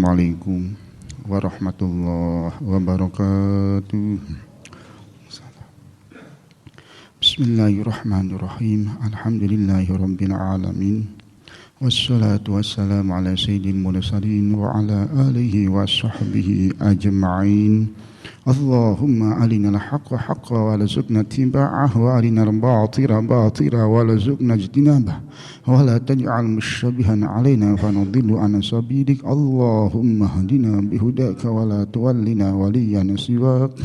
Assalamualaikum warahmatullahi wabarakatuh. Bismillahirrahmanirrahim. Alhamdulillahirabbil alamin. Wassalatu wassalamu ala sayyidil mursalin wa ala alihi wa sahbihi ajma'in. Allahumma arinal haqqa haqqa warzuqna ittiba'ah wa arinal batila batila warzuqna ijtinabah wa la taj'al musyabbihan 'alaina fanadhillu an sabilik. Allahumma hdina bihudaka wa la tuwallina waliyan siwak.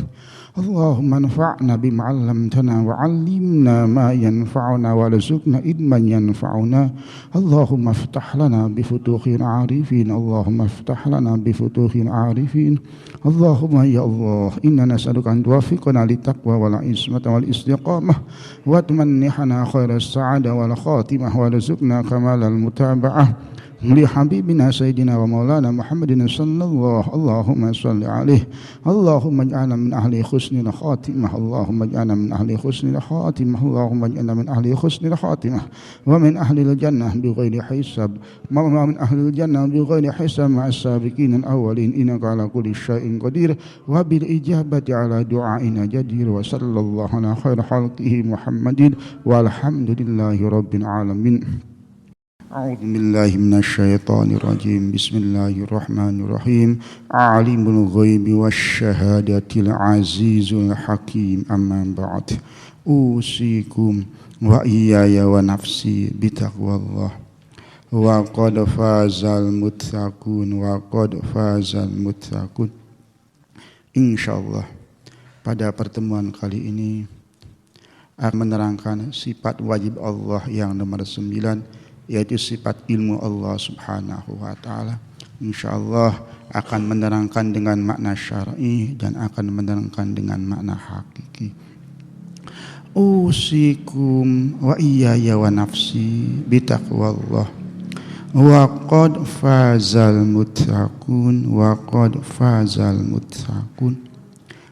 Allahumma anfa'na bima 'allamtana wa 'allimna ma yanfa'una warzuqna ilman yanfa'una. Allahumma iftah lana bi futuhil 'arifin. Allahumma iftah lana bi futuhil 'arifin. Allahumma ya Allah, inna nas'aluka an tuwaffiqna littaqwa wal ismata wal istiqamah wa tumannihana khairas sa'adah wal khatimah warzuqna kamalal mutaba'ah li habibina sayyidina wa maulana Muhammadin sallallahu. Allahumma shalli alaihi. Allahumma ij'alna min ahli husnil khatimah. Allahumma ij'alna min ahli husnil khatimah. Allahumma ij'alna min ahli husnil khatimah wa min ahlil jannah bighairi hisab. Wa min ahlil jannah bighairi hisab ma'as sabiqin al-awwalin. Innaka ala kulli syai'in qadir wa bil ijabati ala du'aina jadir. Wa sallallahu ala khairi khalqihi Muhammadin walhamdulillahi rabbil alamin. A'udzu billahi minasyaitonir rajim. Bismillahirrahmanirrahim. Alimul ghaibi wasyahadatil azizul hakim. Amma ba'd. Usikum wa iyaya wa nafsi bitaqwallah. Wa qad fazal muttaqun wa qad fazal muttaqun. Insyaallah pada pertemuan kali ini akan menerangkan sifat wajib Allah yang nomor 9, yaitu sifat ilmu Allah subhanahu wa ta'ala. InsyaAllah akan menerangkan dengan makna syar'i dan akan menerangkan dengan makna hakiki. Usikum wa iyaya wa nafsi bitaqwallah wa qad fazal muttaqun wa qad fazal muttaqun.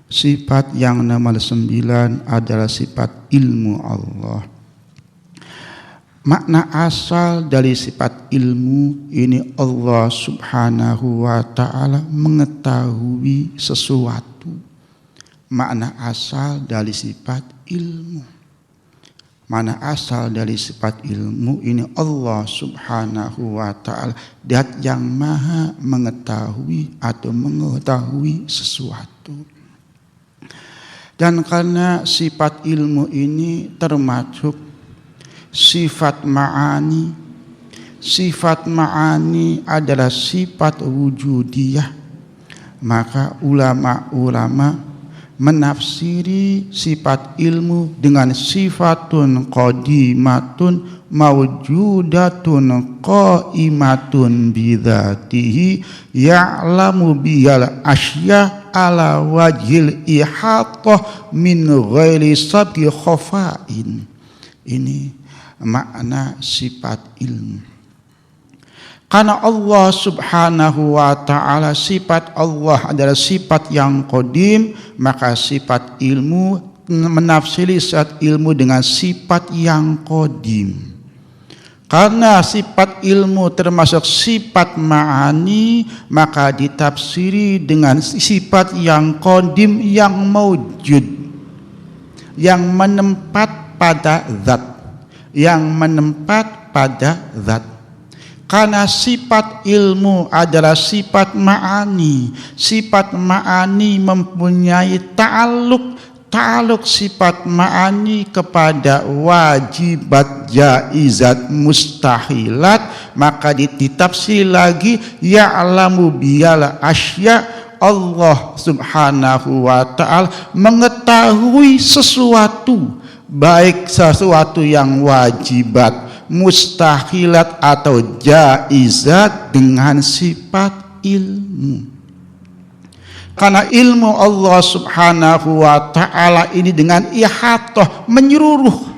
Sifat yang nomor 9 adalah sifat ilmu Allah. Makna asal dari sifat ilmu ini, Allah subhanahu wa ta'ala mengetahui sesuatu. Makna asal dari sifat ilmu. Makna asal dari sifat ilmu ini, Allah subhanahu wa ta'ala Dat yang maha mengetahui atau mengetahui sesuatu. Dan karena sifat ilmu ini termasuk sifat ma'ani. Sifat ma'ani adalah sifat wujudiyah. Maka ulama-ulama menafsiri sifat ilmu dengan sifatun qadimatun mawjudatun qaimatun bidzatihi ya'lamu bihal asya ala wajhil ihatah min ghairi sabqi khafa'in. Ini makna sifat ilmu. Karena Allah subhanahu wa ta'ala, sifat Allah adalah sifat yang qadim, maka sifat ilmu menafsiri sifat ilmu dengan sifat yang qadim. Karena sifat ilmu termasuk sifat ma'ani, maka ditafsiri dengan sifat yang qadim, yang maujud, yang menempat pada zat, yang menempat pada zat. Karena sifat ilmu adalah sifat ma'ani. Sifat ma'ani mempunyai ta'aluk sifat ma'ani kepada wajibat, jaizat, mustahilat, maka ditafsir lagi ya'lamu biyal asya. Allah subhanahu wa ta'ala mengetahui sesuatu, baik sesuatu yang wajibat, mustahilat atau jaizat, dengan sifat ilmu. Karena ilmu Allah subhanahu wa ta'ala ini dengan ihatah, menyeluruh.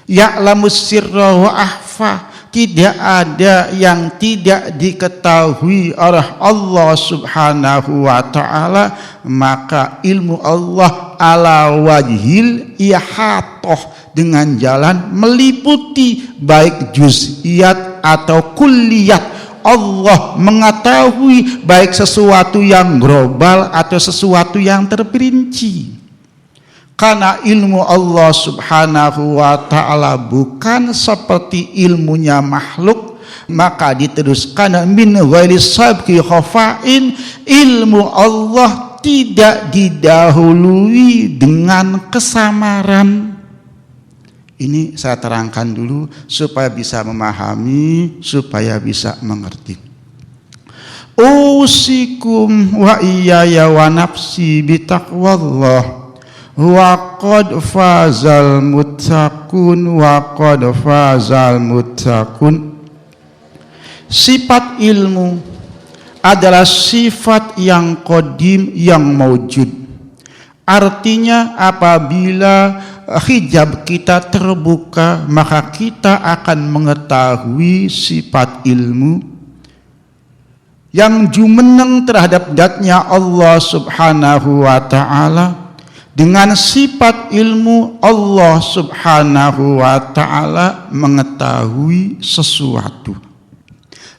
Ya'lamu sirra wa akhfa. Tidak ada yang tidak diketahui oleh Allah subhanahu wa ta'ala. Maka ilmu Allah ala wajhil ihatah, dengan jalan meliputi baik juz'iyat atau kulliyat. Allah mengetahui baik sesuatu yang global atau sesuatu yang terperinci. Karena ilmu Allah subhanahu wa ta'ala bukan seperti ilmunya makhluk, maka diteruskan min ghairi sabqi khafain, ilmu Allah tidak didahului dengan kesamaran. Ini saya terangkan dulu supaya bisa memahami, supaya bisa mengerti. Usikum wa iyaya wa nafsi bitaqwallah wa qad fazal muttaqun wa qad fazal muttaqun. Sifat ilmu adalah sifat yang qadim, yang maujud. Artinya apabila hijab kita terbuka, maka kita akan mengetahui sifat ilmu yang jumeneng terhadap zatnya Allah subhanahu wa ta'ala. Dengan sifat ilmu, Allah subhanahu wa ta'ala mengetahui sesuatu.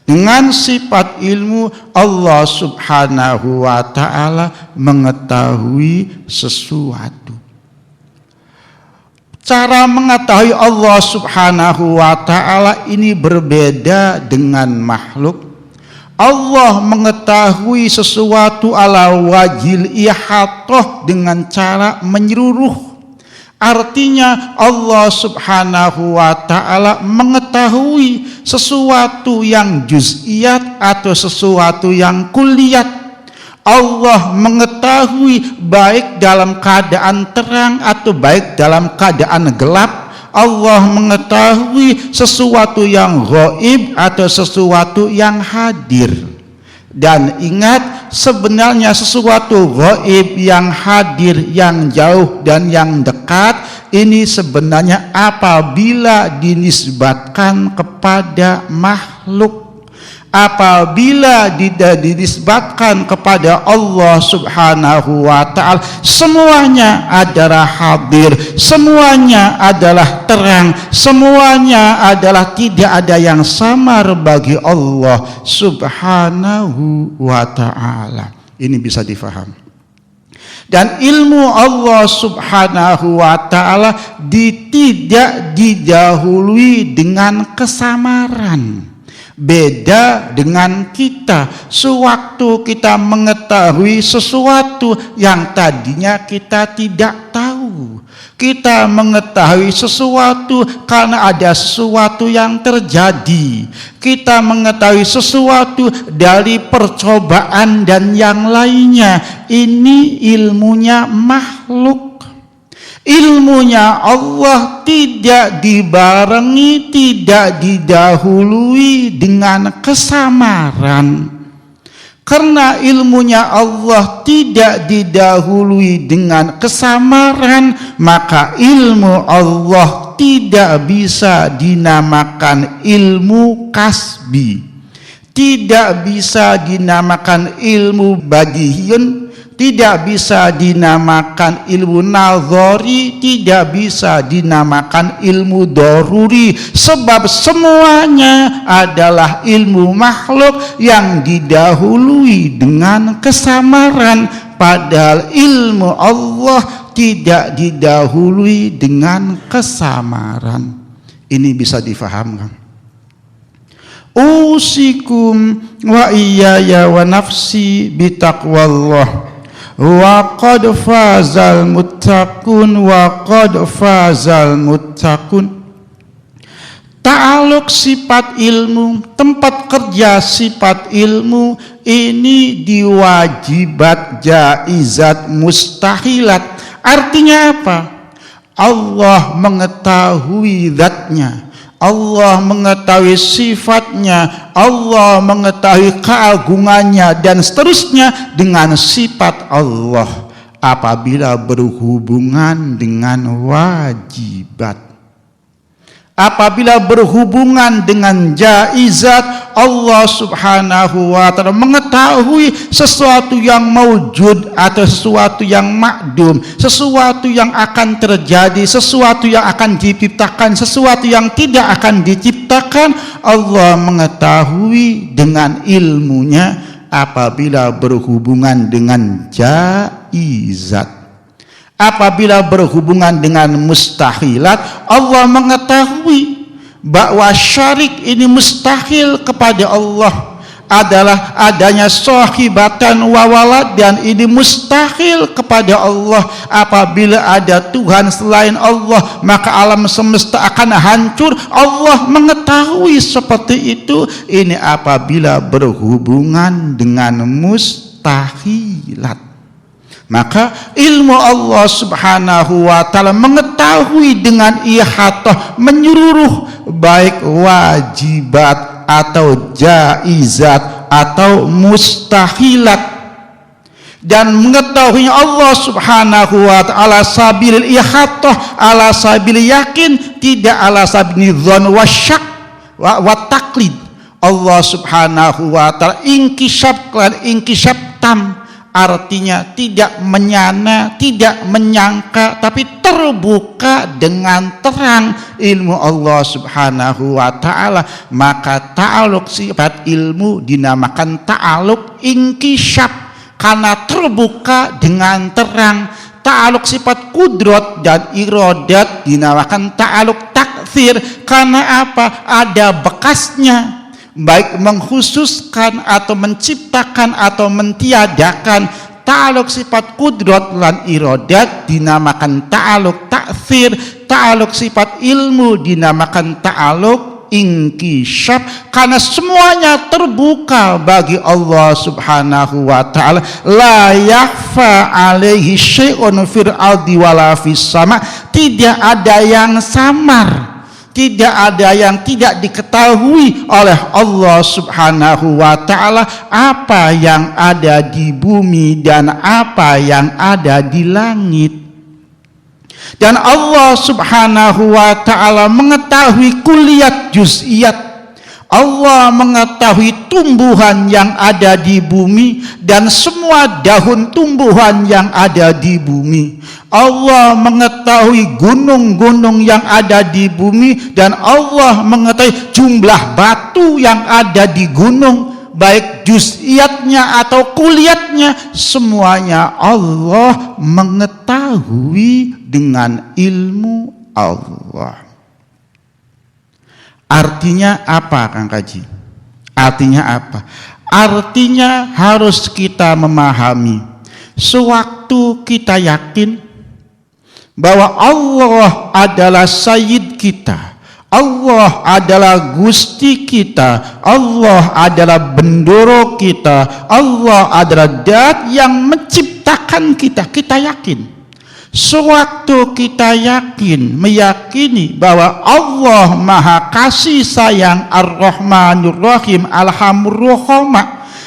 Dengan sifat ilmu, Allah subhanahu wa ta'ala mengetahui sesuatu. Cara mengetahui Allah subhanahu wa ta'ala ini berbeda dengan makhluk. Allah mengetahui sesuatu ala wajil ihatah dengan cara menyeluruh. Artinya Allah subhanahu wa ta'ala mengetahui sesuatu yang juz'iyat atau sesuatu yang kulliyat. Allah mengetahui baik dalam keadaan terang atau baik dalam keadaan gelap. Allah mengetahui sesuatu yang ghaib atau sesuatu yang hadir. Dan ingat, sebenarnya sesuatu ghaib, yang hadir, yang jauh dan yang dekat, ini sebenarnya apabila dinisbatkan kepada makhluk. Apabila dinisbatkan kepada Allah subhanahu wa ta'ala, semuanya adalah hadir, semuanya adalah terang, semuanya adalah tidak ada yang samar bagi Allah subhanahu wa ta'ala. Ini bisa difaham. Dan ilmu Allah subhanahu wa ta'ala tidak didahului dengan kesamaran. Beda dengan kita, sewaktu kita mengetahui sesuatu yang tadinya kita tidak tahu. Kita mengetahui sesuatu karena ada sesuatu yang terjadi. Kita mengetahui sesuatu dari percobaan dan yang lainnya. Ini ilmunya makhluk. Ilmunya Allah tidak dibarengi, tidak didahului dengan kesamaran. Karena ilmunya Allah tidak didahului dengan kesamaran, maka ilmu Allah tidak bisa dinamakan ilmu kasbi, tidak bisa dinamakan ilmu badihiyun, tidak bisa dinamakan ilmu nazari, tidak bisa dinamakan ilmu daruri, sebab semuanya adalah ilmu makhluk yang didahului dengan kesamaran, padahal ilmu Allah tidak didahului dengan kesamaran. Ini bisa difahamkan. Usikum wa iyaya wa nafsi bitaqwallah wa qad fazal muttaqun wa qad fazal muttaqun. Ta'aluk sifat ilmu, tempat kerja sifat ilmu ini diwajibat, jaizat, mustahilat. Artinya apa? Allah mengetahui zatnya, Allah mengetahui sifatnya, Allah mengetahui keagungannya dan seterusnya dengan sifat Allah apabila berhubungan dengan wajibat. Apabila berhubungan dengan jaizat, Allah subhanahu wa ta'ala mengetahui sesuatu yang maujud atau sesuatu yang makdum, sesuatu yang akan terjadi, sesuatu yang akan diciptakan, sesuatu yang tidak akan diciptakan. dikatakan Allah mengetahui dengan ilmunya apabila berhubungan dengan jaizat. Apabila berhubungan dengan mustahilat, Allah mengetahui bahwa syarik ini mustahil kepada Allah, adalah adanya sahibatan wa walad, dan ini mustahil kepada Allah. Apabila ada Tuhan selain Allah, maka alam semesta akan hancur. Allah mengetahui seperti itu. Ini apabila berhubungan dengan mustahilat. Maka ilmu Allah subhanahu wa ta'ala mengetahui dengan ihatah menyeluruh, baik wajibat atau jaizat atau mustahilat. Dan mengetahui Allah subhanahu wa ta'ala sabilil ihatah, ala sabil yakin, tidak ala sabil dhon wa syak wa taklid. Allah subhanahu wa ta'ala inkishab tam, artinya tidak menyana, tidak menyangka, tapi terbuka dengan terang ilmu Allah subhanahu wa ta'ala. Maka ta'aluk sifat ilmu dinamakan ta'aluk inkishaf, karena terbuka dengan terang. Ta'aluk sifat kudrat dan iradat dinamakan ta'aluk takthir, karena apa? Ada bekasnya, baik mengkhususkan atau menciptakan atau mentiadakan. Ta'aluk sifat kudrat lan iradat dinamakan ta'aluk ta'thir. Ta'aluk sifat ilmu dinamakan ta'aluk inkishaf, karena semuanya terbuka bagi Allah subhanahu wa ta'ala. La yakhfa alaihi syai'un fil ardi wala fis sama. Tidak ada yang samar, tidak ada yang tidak diketahui oleh Allah subhanahu wa ta'ala, apa yang ada di bumi dan apa yang ada di langit. Dan Allah subhanahu wa ta'ala mengetahui kulliyat juz'iyat. Allah mengetahui tumbuhan yang ada di bumi dan semua daun tumbuhan yang ada di bumi. Allah mengetahui gunung-gunung yang ada di bumi, dan Allah mengetahui jumlah batu yang ada di gunung, baik juz'iyatnya atau kuliatnya, semuanya Allah mengetahui dengan ilmu Allah. Artinya apa, Kang Kaji? Artinya apa? Artinya harus kita memahami, sewaktu kita yakin bahwa Allah adalah Sayyid kita, Allah adalah Gusti kita, Allah adalah Bendoro kita, Allah adalah Dat yang menciptakan kita. Kita yakin. Sewaktu kita meyakini bahwa Allah Maha Kasih Sayang, Ar-Rahmanur Rahim, Alhamdulillah,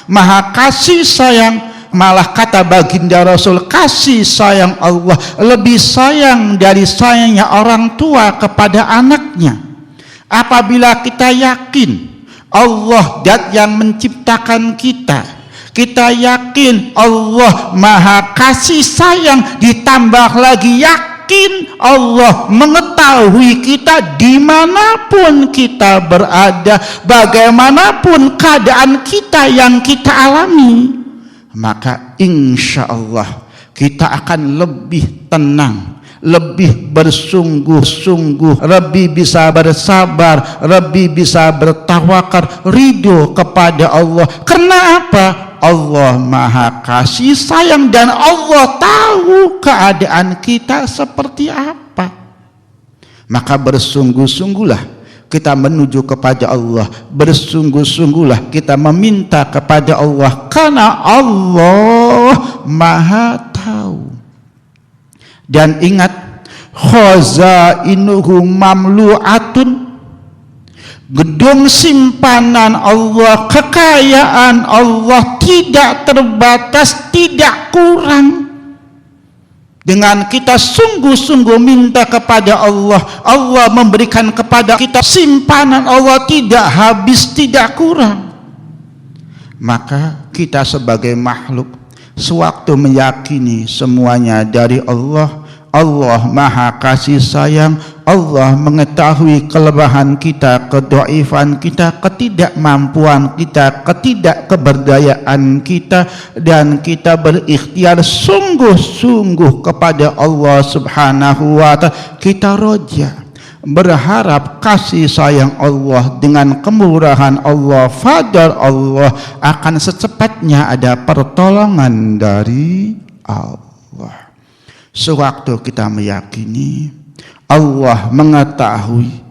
Maha Kasih Sayang, malah kata baginda Rasul, kasih sayang Allah lebih sayang dari sayangnya orang tua kepada anaknya. Apabila kita yakin Allah Dat yang menciptakan kita, kita yakin Allah Maha Kasih Sayang, ditambah lagi yakin Allah mengetahui kita dimanapun kita berada, bagaimanapun keadaan kita yang kita alami, maka insya Allah kita akan lebih tenang, lebih bersungguh-sungguh, lebih bisa bersabar, lebih bisa bertawakal, ridho kepada Allah. Karena apa? Allah Maha Kasih Sayang dan Allah tahu keadaan kita seperti apa. Maka bersungguh-sungguhlah kita menuju kepada Allah, bersungguh-sungguhlah kita meminta kepada Allah, karena Allah Maha tahu. Dan ingat, khazainuhu mamlu'atun, gedung simpanan Allah, kekayaan Allah tidak terbatas, tidak kurang. Dengan kita sungguh-sungguh minta kepada Allah, Allah memberikan kepada kita simpanan Allah tidak habis, tidak kurang. Maka kita sebagai makhluk sewaktu meyakini semuanya dari Allah, Allah Maha Kasih Sayang, Allah mengetahui kelemahan kita, kedhaifan kita, ketidakmampuan kita, ketidakberdayaan kita, dan kita berikhtiar sungguh-sungguh kepada Allah Subhanahu wa Ta'ala. Kita roja, berharap kasih sayang Allah dengan kemurahan Allah, fadl Allah, akan secepatnya ada pertolongan dari Allah. Sewaktu kita meyakini Allah mengetahui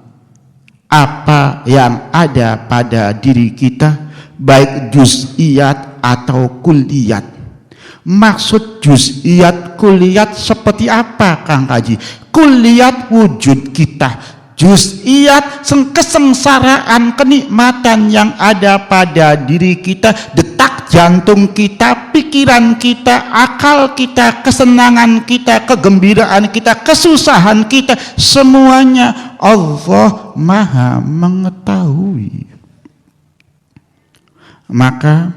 apa yang ada pada diri kita, baik juz'iyat atau kulliyat. Maksud juz'iyat, kulliyat seperti apa, Kang Haji? Kulliyat wujud kita, juz'iyat kesengsaraan, kenikmatan yang ada pada diri kita, detak jantung kita, pikiran kita, akal kita, kesenangan kita, kegembiraan kita, kesusahan kita, semuanya Allah Maha mengetahui. Maka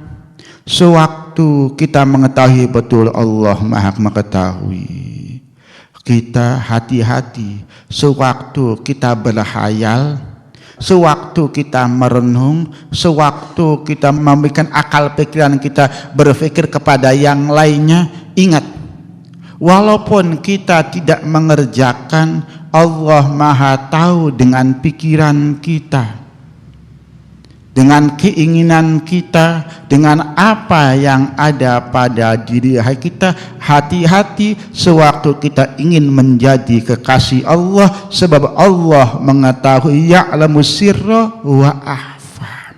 sewaktu kita mengetahui betul Allah Maha mengetahui, kita hati-hati. Sewaktu kita berhayal, sewaktu kita merenung, sewaktu kita memberikan akal pikiran kita berpikir kepada yang lainnya, ingat, walaupun kita tidak mengerjakan, Allah Maha tahu dengan pikiran kita, dengan keinginan kita, dengan apa yang ada pada diri kita. Hati-hati sewaktu kita ingin menjadi kekasih Allah, sebab Allah mengetahui ya'lamu sirra wa akhfa.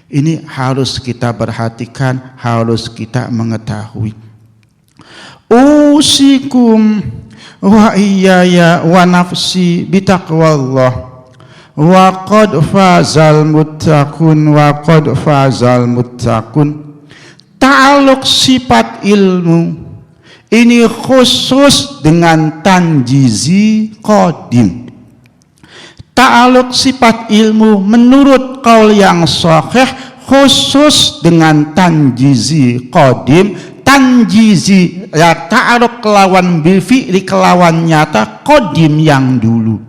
Ini harus kita perhatikan, harus kita mengetahui. Usikum wa iyaya wa nafsi bitaqwallah wa qad fazal muttaqun wa qad fazal muttaqun. Ta'aluk sifat ilmu ini khusus dengan tanjizi qadim. Ta'aluk sifat ilmu menurut qaul yang sahih khusus dengan tanjizi qadim. Tanjizi ya ta'aluk kelawan bil fi'li, kelawan nyata, qadim yang dulu.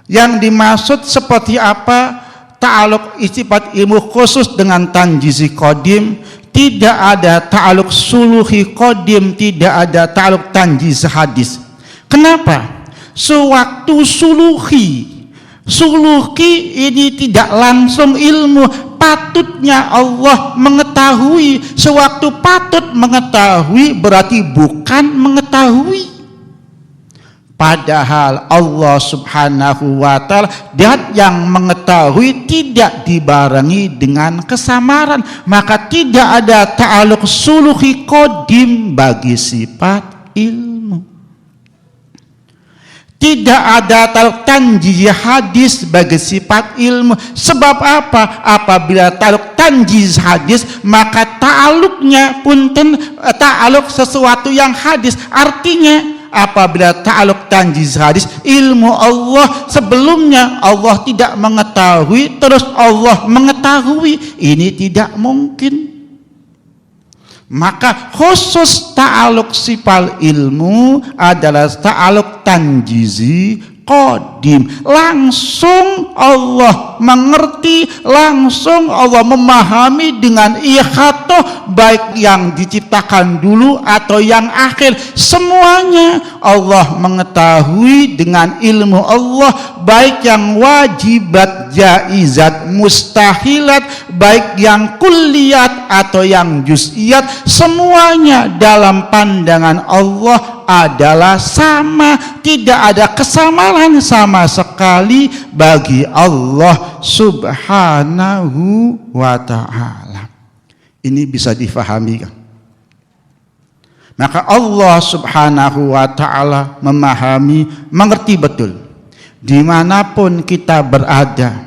Yang dimaksud seperti apa? Ta'aluk sifat ilmu khusus dengan tanjizi qadim. Tidak ada ta'aluk suluhi qadim, tidak ada ta'aluk tanjiz hadis. Kenapa? Sewaktu suluhi ini tidak langsung ilmu, patutnya Allah mengetahui. Sewaktu patut mengetahui berarti bukan mengetahui. Padahal Allah Subhanahu wa Ta'ala, Dia yang mengetahui, tidak dibarengi dengan kesamaran. Maka tidak ada ta'aluk suluhi qadim bagi sifat ilmu. Tidak ada ta'aluk tanjiz hadis bagi sifat ilmu. Sebab apa? Apabila ta'aluk tanjiz hadis, maka ta'aluknya punten ta'aluk sesuatu yang hadis. Artinya apabila ta'aluk tanjiz hadis, ilmu Allah sebelumnya Allah tidak mengetahui, terus Allah mengetahui, ini tidak mungkin. Maka khusus ta'aluk sifat ilmu adalah ta'aluk tanjizi qadim. Langsung Allah mengerti, langsung Allah memahami dengan ihatoh, baik yang diciptakan dulu atau yang akhir. Semuanya Allah mengetahui dengan ilmu Allah, baik yang wajibat, jaizat, mustahilat, baik yang kulliyat atau yang juz'iyat. Semuanya dalam pandangan Allah adalah sama, tidak ada kesamaran sama sekali bagi Allah Subhanahu wa Ta'ala. Ini bisa difahami kan? Maka Allah Subhanahu wa Ta'ala memahami, mengerti betul dimanapun kita berada,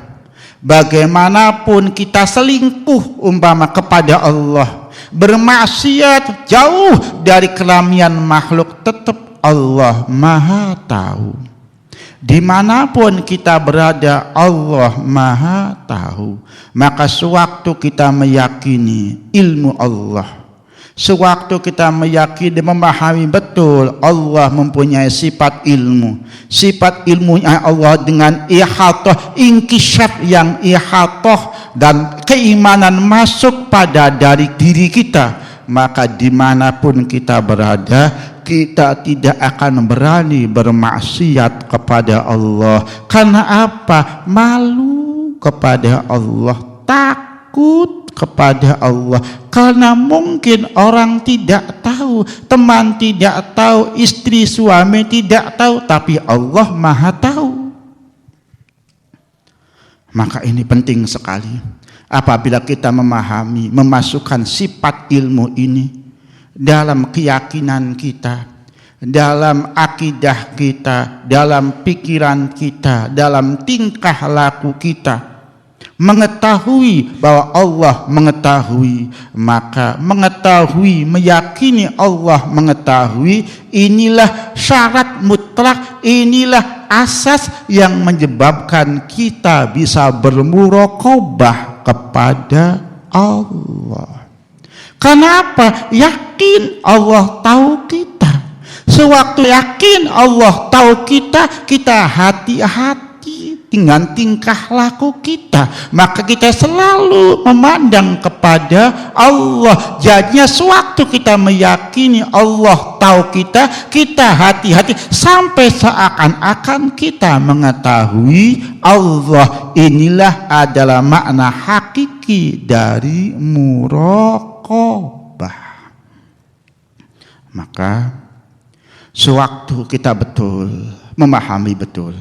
bagaimanapun kita selingkuh umpama kepada Allah, bermaksiat jauh dari kelamian makhluk, tetap Allah Maha tahu. Dimanapun kita berada, Allah Maha tahu. Maka sewaktu kita meyakini ilmu Allah, Sewaktu kita meyakini dan memahami betul Allah mempunyai sifat ilmu. Sifat ilmunya Allah dengan ihatah, inkishaf yang ihatah, dan keimanan masuk pada dari diri kita. Maka dimanapun kita berada, kita tidak akan berani bermaksiat kepada Allah. Karena apa? Malu kepada Allah, takut kepada Allah, karena mungkin orang tidak tahu, teman tidak tahu, istri suami tidak tahu, tapi Allah Maha tahu. Maka ini penting sekali apabila kita memahami, memasukkan sifat ilmu ini dalam keyakinan kita, dalam akidah kita, dalam pikiran kita, dalam tingkah laku kita. Mengetahui bahwa Allah mengetahui, maka mengetahui, meyakini Allah mengetahui, inilah syarat mutlak, inilah asas yang menyebabkan kita bisa bermuraqabah kepada Allah. Kenapa? Yakin Allah tahu kita. Sewaktu yakin Allah tahu kita, kita hati-hati dengan tingkah laku kita, maka kita selalu memandang kepada Allah. Jadinya sewaktu kita meyakini Allah tahu kita, kita hati-hati sampai seakan-akan kita mengetahui Allah. Inilah adalah makna hakiki dari muraqabah. Maka sewaktu kita betul memahami betul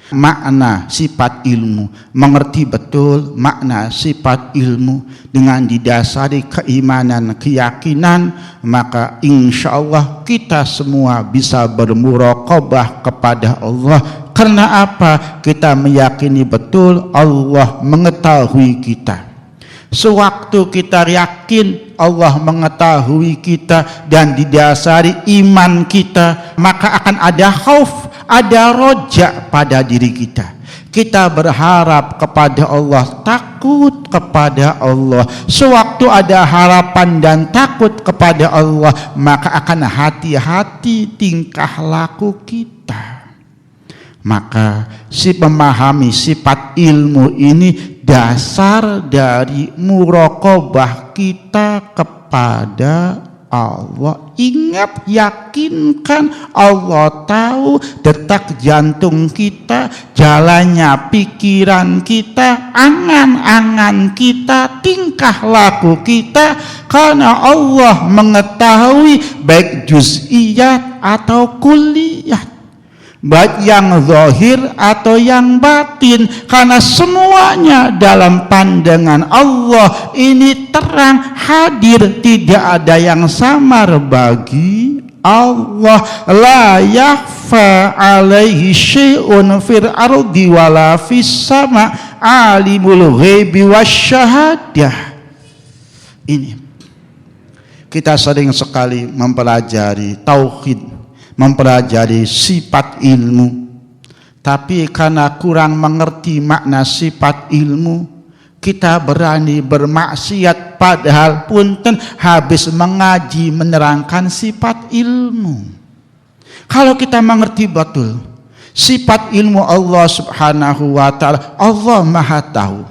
makna sifat ilmu, mengerti betul makna sifat ilmu dengan didasari keimanan, keyakinan, maka insya Allah kita semua bisa bermuraqabah kepada Allah. Karena apa? Kita meyakini betul Allah mengetahui kita. Sewaktu kita yakin Allah mengetahui kita dan didasari iman kita, maka akan ada khauf, ada roja pada diri kita. Kita berharap kepada Allah, takut kepada Allah. Sewaktu ada harapan dan takut kepada Allah, maka akan hati-hati tingkah laku kita. Maka si memahami sifat ilmu ini dasar dari muraqabah kita kepada Allah. Ingat, yakinkan Allah tahu detak jantung kita, jalannya pikiran kita, angan-angan kita, tingkah laku kita, karena Allah mengetahui baik juz'iyat atau kulliyat, baik yang zahir atau yang batin, karena semuanya dalam pandangan Allah ini terang hadir, tidak ada yang samar bagi Allah. La yakhfa alaihi syai'un fil ardi wala fis sama, alimul ghaibi wasyahadah. Ini kita sering sekali mempelajari tauhid, mempelajari sifat ilmu, tapi karena kurang mengerti makna sifat ilmu, kita berani bermaksiat padahal punten habis mengaji menerangkan sifat ilmu. Kalau kita mengerti betul sifat ilmu Allah Subhanahu wa ta'ala, Allah Maha tahu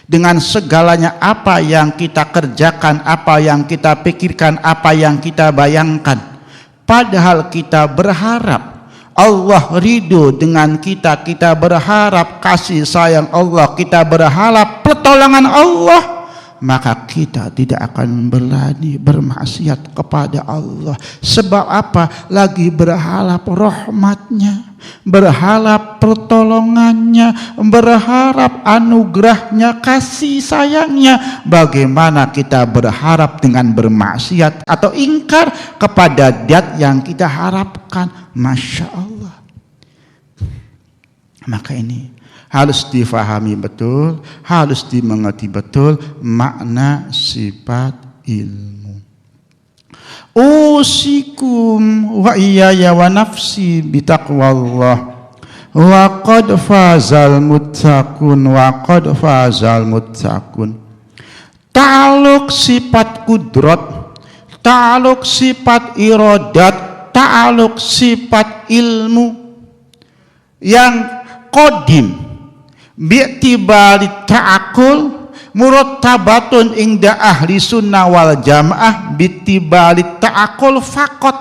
dengan segalanya, apa yang kita kerjakan, apa yang kita pikirkan, apa yang kita bayangkan. Padahal kita berharap Allah ridho dengan kita, kita berharap kasih sayang Allah, kita berharap pertolongan Allah, maka kita tidak akan berani bermaksiat kepada Allah. Sebab apa? Lagi berharap rahmatnya, berharap pertolongannya, berharap anugerahnya, kasih sayangnya. Bagaimana kita berharap dengan bermaksiat atau ingkar kepada zat yang kita harapkan? Masya Allah. Maka ini harus difahami betul, harus dimengerti betul makna sifat ilmu. Usikum wa iyaya wa nafsi bitaqwallah wa qad fazal muttaqun, wa qad fazal muttaqun. Ta'aluk sifat kudrat, ta'aluk sifat iradat, ta'aluk sifat ilmu yang qadim bi'tibari ta'akul murattabatun inda ahli sunnah wal jamaah bi'tibari ta'akul fakot,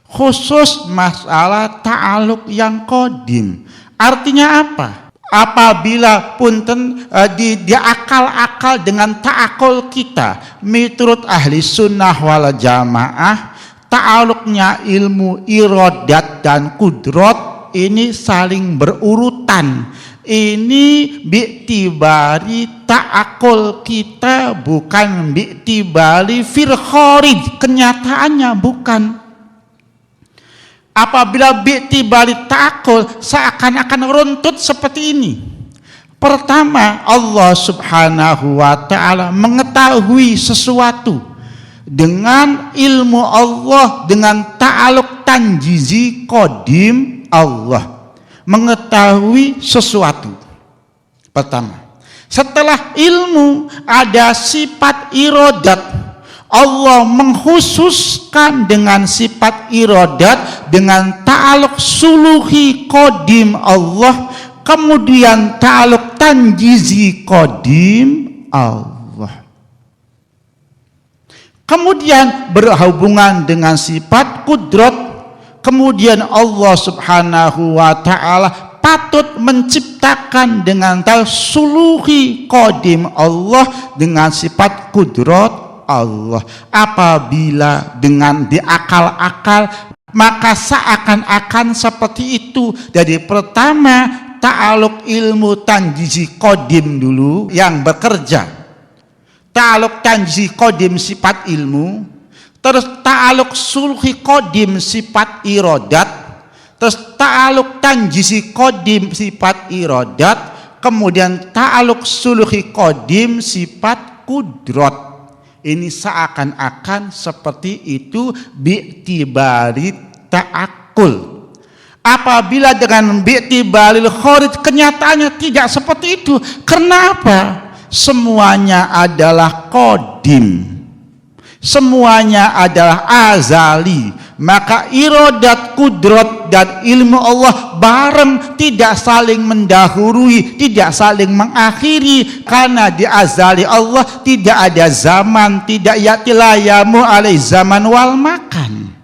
khusus masalah ta'aluk yang qadim. Artinya apa? Apabila punten dia akal-akal dengan ta'akul kita menurut ahli sunnah wal jamaah, ta'aluknya ilmu iradat dan kudrat ini saling berurutan. Ini bi'tibari ta'akul kita, bukan bi'tibari fil kharij, kenyataannya bukan. Apabila bi'tibari ta'akul seakan-akan runtut seperti ini. Pertama, Allah subhanahu wa ta'ala mengetahui sesuatu dengan ilmu Allah, dengan ta'aluk tanjizi qadim Allah mengetahui sesuatu. Pertama, setelah ilmu ada sifat iradat, Allah mengkhususkan dengan sifat iradat dengan ta'aluk suluhi qadim Allah, kemudian ta'aluk tanjizi qadim Allah, kemudian berhubungan dengan sifat kudrat, kemudian Allah subhanahu wa ta'ala patut menciptakan dengan suluhi qadim Allah dengan sifat kudrat Allah. Apabila dengan diakal-akal, maka seakan-akan seperti itu. Jadi pertama, ta'aluk ilmu tanjizi qadim dulu yang bekerja, ta'aluk tanjizi qadim sifat ilmu, terus ta'aluk sulhi qadim sifat iradat, terus ta'aluk tanjizi qadim sifat iradat, kemudian ta'aluk sulhi qadim sifat kudrat. Ini seakan-akan seperti itu bi'tibari ta'akul. Apabila dengan bi'tibaril kharij, kenyataannya tidak seperti itu. Kenapa? Semuanya adalah qadim, semuanya adalah azali, maka iradat, kudrat dan ilmu Allah bareng, tidak saling mendahului, tidak saling mengakhiri. Karena di azali Allah tidak ada zaman, tidak yatilayamu alai zaman wal makan.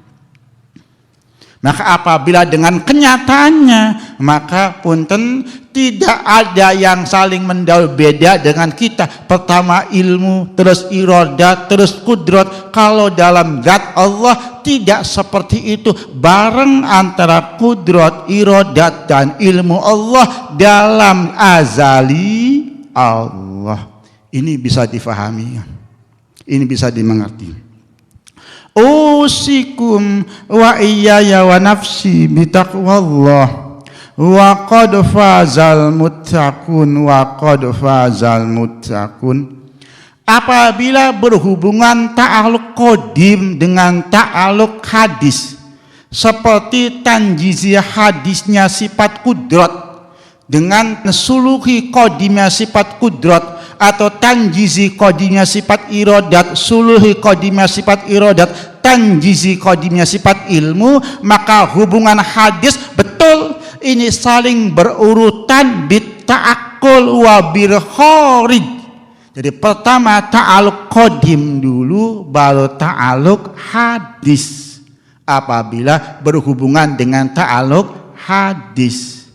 Maka apabila dengan kenyataannya, maka punten tidak ada yang saling mendahului, beda dengan kita. Pertama ilmu, terus iradat, terus kudrat. Kalau dalam zat Allah tidak seperti itu, bareng antara kudrat, iradat dan ilmu Allah dalam azali Allah. Ini bisa difahami, ini bisa dimengerti. Usikum wa iyaya wa nafsi bitaqwallah wa qad fazal muttaqun wa qad fazal muttaqun. Apabila berhubungan ta'aluk qadim dengan ta'aluk hadis, seperti tanjizi hadisnya sifat kudrat dengan suluhi qadimnya sifat kudrat, atau tanjizi qadimnya sifat iradat, suluhi qadimnya sifat iradat, tanjizi qadimnya sifat ilmu, maka hubungan hadis betul ini saling berurutan bitta'akul wa bil kharij. Jadi pertama ta'aluk qadim dulu, baru ta'aluk hadis apabila berhubungan dengan ta'aluk hadis.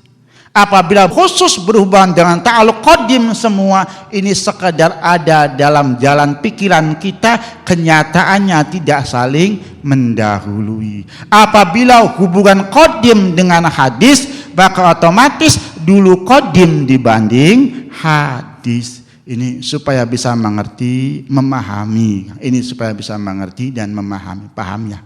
Apabila khusus berhubungan dengan ta'aluk qadim, semua ini sekedar ada dalam jalan pikiran kita, kenyataannya tidak saling mendahului. Apabila hubungan qadim dengan hadis, maka otomatis dulu qadim dibanding hadis. Ini supaya bisa mengerti, memahami. Ini supaya bisa mengerti dan memahami. Paham ya?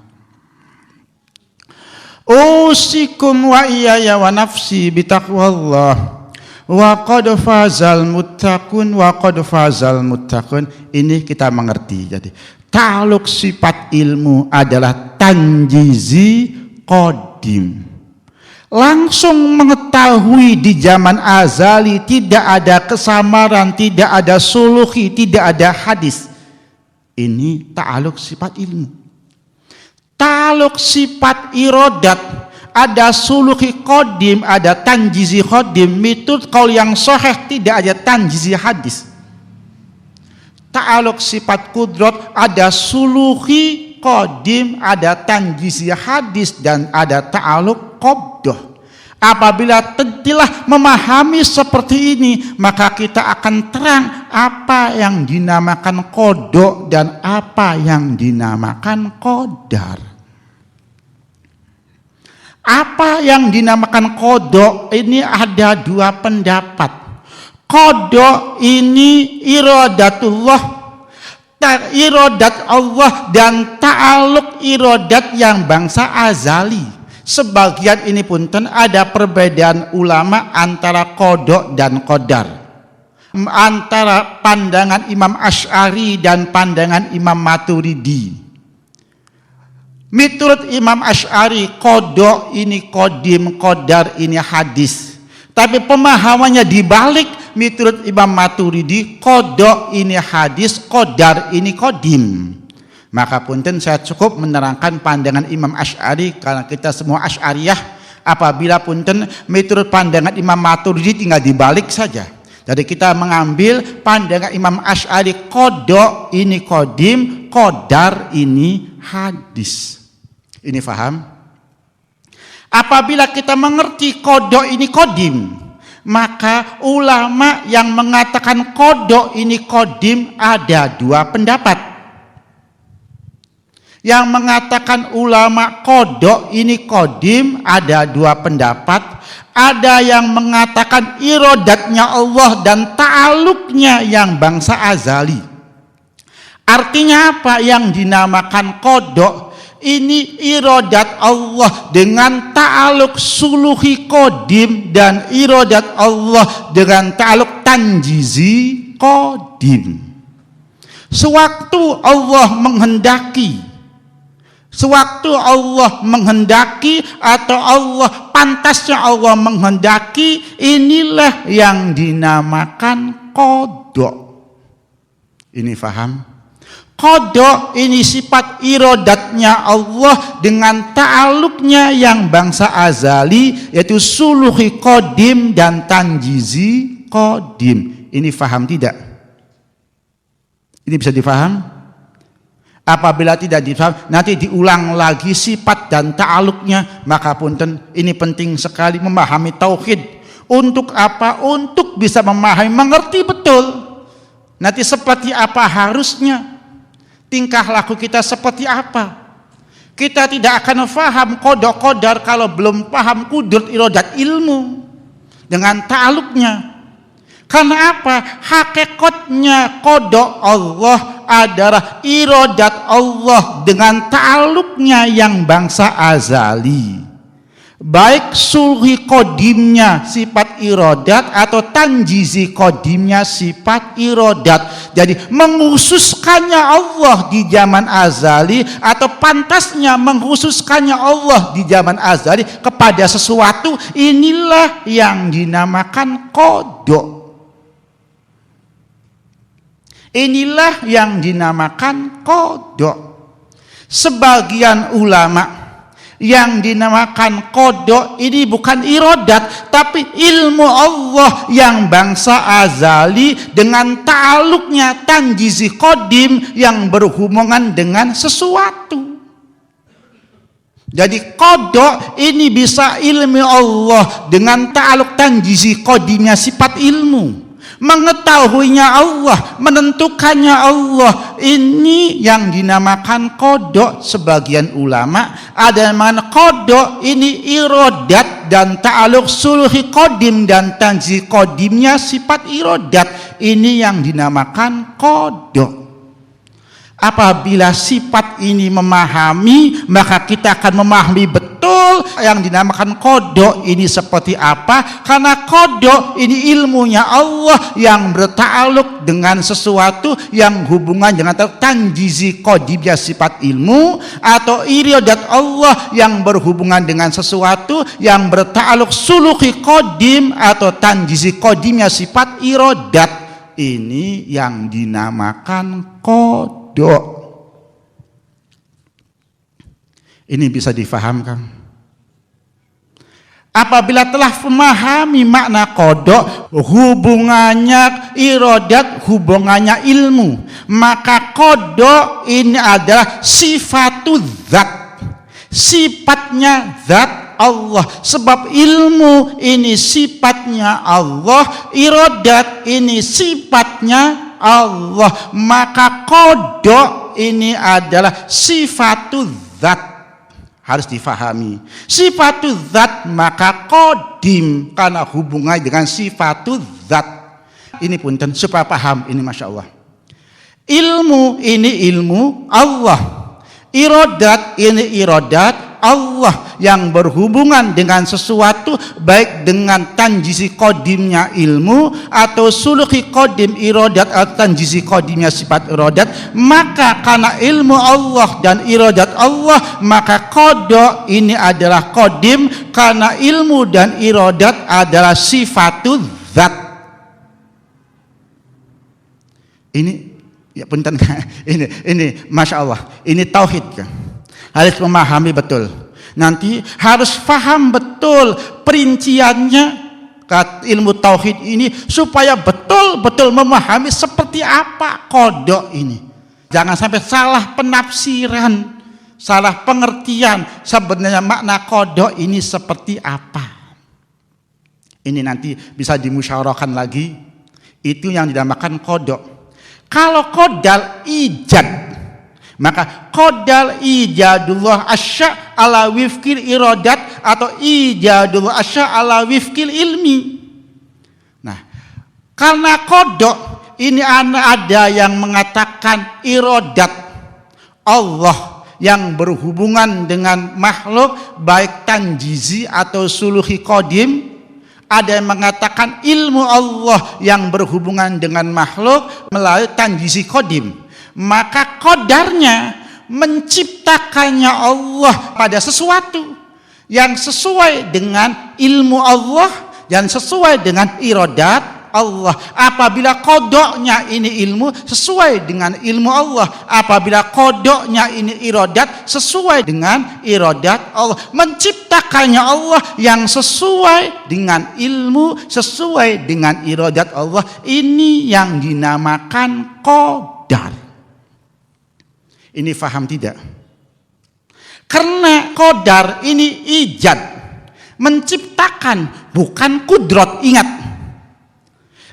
Usikum wa iyaya wa nafsi bitaqwallah wa qad fazal muttaqun wa qad fazal muttaqun. Ini kita mengerti. Jadi ta'aluk sifat ilmu adalah tanjizi qadim, langsung mengetahui di zaman azali, tidak ada kesamaran, tidak ada suluhi, tidak ada hadis. Ini ta'aluk sifat ilmu. Ta'aluk sifat irodat, ada suluhi qadim, ada tanjizi qadim. Mitut qaul yang sahih tidak ada tanjizi hadis. Ta'aluk sifat kudrat, ada suluhi qadim, ada tanjizi hadis, dan ada ta'aluk qabdah. Apabila telah memahami seperti ini, maka kita akan terang apa yang dinamakan qada dan apa yang dinamakan qadar. Apa yang dinamakan qada ini ada dua pendapat. Qada ini iradatullah, iradat Allah, dan ta'aluk iradat yang bangsa azali. Sebagian ini punten ada perbedaan ulama antara qada dan qadar, antara pandangan Imam Asy'ari dan pandangan Imam Maturidi. Menurut Imam Asy'ari, qada ini qadim, qadar ini hadis. Tapi pemahamannya dibalik. Menurut Imam Maturidi, qada ini hadis, qadar ini qadim. Maka punten saya cukup menerangkan pandangan Imam Asy'ari karena kita semua Asy'ariyah. Apabila punten menurut pandangan Imam Maturidi tinggal dibalik saja. Jadi kita mengambil pandangan Imam Asy'ari, qada ini qadim, qadar ini hadis. Ini faham? Apabila kita mengerti qada ini qadim, maka ulama yang mengatakan qada ini qadim ada dua pendapat. Yang mengatakan ulama qada ini qadim ada dua pendapat. Ada yang mengatakan iradatnya Allah dan ta'aluknya yang bangsa azali. Artinya apa yang dinamakan qada? Ini iradat Allah dengan ta'aluk suluhi qadim dan iradat Allah dengan ta'aluk tanjizi qadim. Sewaktu Allah menghendaki, sewaktu Allah menghendaki atau Allah pantasnya Allah menghendaki, inilah yang dinamakan qada. Ini faham? Qada ini sifat iradatnya Allah dengan ta'aluknya yang bangsa azali, yaitu suluhi qadim dan tanjizi qadim. Ini faham tidak? Ini bisa difaham? Apabila tidak difaham, nanti diulang lagi sifat dan ta'aluknya. Maka punten, ini penting sekali memahami tauhid. Untuk apa? Untuk bisa memahami, mengerti betul nanti seperti apa harusnya, tingkah laku kita seperti apa. Kita tidak akan faham qada qadar kalau belum paham kudrat iradat ilmu dengan ta'aluknya. Karena apa? Hakikatnya qada Allah adalah iradat Allah dengan ta'aluknya yang bangsa azali. Baik sulhi qadimnya sifat iradat atau tanjizi qadimnya sifat iradat. Jadi menghususkannya Allah di zaman azali atau pantasnya menghususkannya Allah di zaman azali kepada sesuatu, inilah yang dinamakan qada. Inilah yang dinamakan qada. Sebagian ulama yang dinamakan qada ini bukan iradat, tapi ilmu Allah yang bangsa azali dengan ta'aluknya tanjizi qadim yang berhubungan dengan sesuatu. Jadi qada ini bisa ilmu Allah dengan ta'aluk tanjizi qadimnya sifat ilmu. Mengetahuinya Allah, menentukannya Allah, ini yang dinamakan qada. Sebagian ulama ada yang mengatakan qada ini iradat dan ta'aluk sulhi qadim dan tanjiz qadimnya sifat iradat, ini yang dinamakan qada. Apabila sifat ini memahami, maka kita akan memahami betul yang dinamakan qada ini seperti apa. Karena qada ini ilmunya Allah yang berta'aluk dengan sesuatu yang hubungan dengan tanjizi qadimnya sifat ilmu, atau iradat Allah yang berhubungan dengan sesuatu yang berta'aluk suluhi qadim atau tanjizi qadimnya sifat iradat. Ini yang dinamakan qada. kodok. Ini bisa difahamkan. Apabila telah memahami makna kodok, hubungannya iradat, hubungannya ilmu, maka kodok ini adalah sifatul zat, sifatnya zat Allah. Sebab ilmu ini sifatnya Allah, iradat ini sifatnya Allah, maka kodok ini adalah sifatul zat. Harus difahami. Sifatul zat maka qadim, karena hubungannya dengan sifatul zat. Ini punten supaya paham ini, Masya Allah. Ilmu ini ilmu Allah, iradat ini iradat Allah yang berhubungan dengan sesuatu, baik dengan tanjisi qadimnya ilmu atau suluki qadim iradat atau tanjisi qadimnya sifat iradat. Maka karena ilmu Allah dan iradat Allah, maka qada ini adalah qadim, karena ilmu dan iradat adalah sifatul zat. Ini ya punten, ini Masya Allah, ini tauhid kan. Harus memahami betul. Nanti harus paham betul perinciannya ilmu tauhid ini, supaya betul-betul memahami seperti apa kodok ini. Jangan sampai salah penafsiran, salah pengertian sebenarnya makna kodok ini seperti apa. Ini nanti bisa dimusyawarahkan lagi. Itu yang dinamakan kodok. Kalau kodal ijad, maka kodal ijadullah asya ala wifkil iradat atau ijadullah asya ala wifkil ilmi. Nah, karena kodok ini ada yang mengatakan iradat Allah yang berhubungan dengan makhluk, baik tanjizi atau suluhi qadim. Ada yang mengatakan ilmu Allah yang berhubungan dengan makhluk melalui tanjisi qadim. Maka qadarnya menciptakannya Allah pada sesuatu yang sesuai dengan ilmu Allah dan sesuai dengan iradat Allah. Apabila kodoknya ini ilmu, sesuai dengan ilmu Allah. Apabila kodoknya ini iradat, sesuai dengan iradat Allah. Menciptakannya Allah yang sesuai dengan ilmu, sesuai dengan iradat Allah. Ini yang dinamakan qadar. Ini faham tidak? Karena qadar ini ijad, menciptakan, bukan kudrat. Ingat,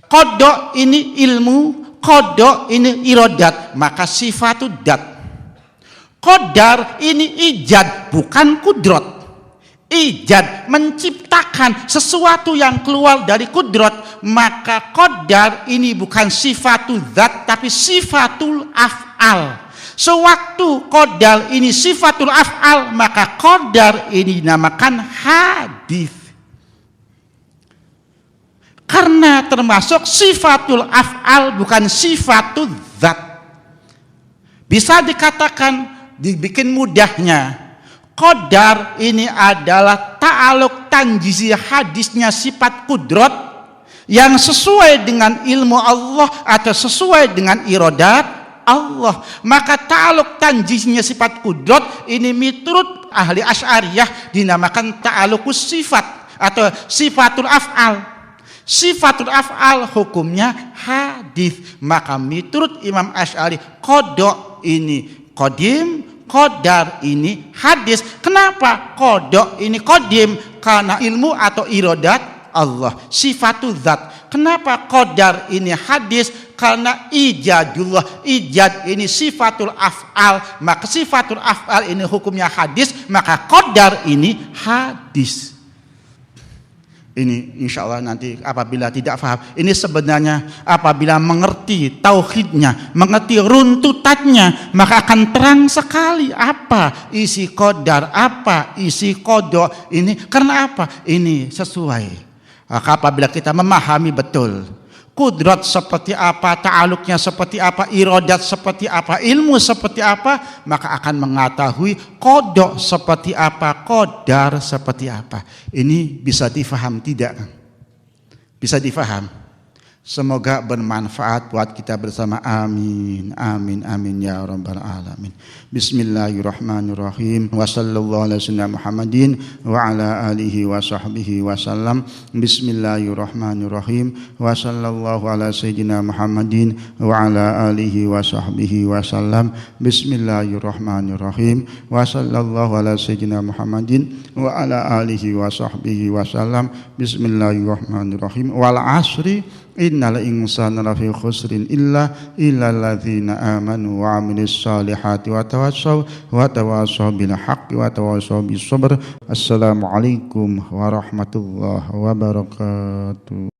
kodok ini ilmu, kodok ini iradat, maka sifatud dat. Qadar ini ijad, bukan kudrat. Ijad, menciptakan sesuatu yang keluar dari kudrat, maka qadar ini bukan sifatul zat tapi sifatul af'al. Sewaktu qadar ini sifatul af'al, maka qadar ini dinamakan hadis. Karena termasuk sifatul af'al, bukan sifatul zat. Bisa dikatakan, dibikin mudahnya, qadar ini adalah ta'aluk tanjizi hadisnya sifat kudrat yang sesuai dengan ilmu Allah atau sesuai dengan iradat Allah. Maka ta'aluk tanjiznya sifat kudrat ini miturut ahli Asy'ariyah dinamakan ta'alukus sifat atau sifatul af'al. Sifatul af'al hukumnya hadis. Maka miturut Imam Asy'ari, kodok ini qadim, qadar ini hadis. Kenapa kodok ini qadim? Karena ilmu atau iradat Allah, sifatul zat. Kenapa qadar ini hadis? Karena ijadullah, ijad ini sifatul af'al, maka sifatul af'al ini hukumnya hadis, maka qadar ini hadis. Ini insya Allah nanti apabila tidak paham, ini sebenarnya apabila mengerti tauhidnya, mengerti runtutannya, maka akan terang sekali apa isi qadar, apa isi qada ini. Karena apa? Ini sesuai. Maka apabila kita memahami betul kudrat seperti apa, ta'aluknya seperti apa, iradat seperti apa, ilmu seperti apa, maka akan mengetahui kodok seperti apa, qadar seperti apa. Ini bisa difaham tidak? Bisa difaham. Semoga bermanfaat buat kita bersama. Amin. Amin. Amin ya rabbal alamin. Bismillahirrahmanirrahim. Wa sallallahu ala sayyidina Muhammadin wa ala alihi wa sahbihi wa sallam. Bismillahirrahmanirrahim. Wa sallallahu ala sayyidina Muhammadin wa ala alihi wa sahbihi wa sallam. Bismillahirrahmanirrahim. Wa sallallahu ala sayyidina Muhammadin wa ala alihi wa sahbihi wa sallam. Bismillahirrahmanirrahim. Wal asri innal insana lafi khusrin illa alladzina amanu wa amilus solihati wa tawassaw bil haqqi wa tawassaw bis sabr. Assalamualaikum warahmatullahi wabarakatuh.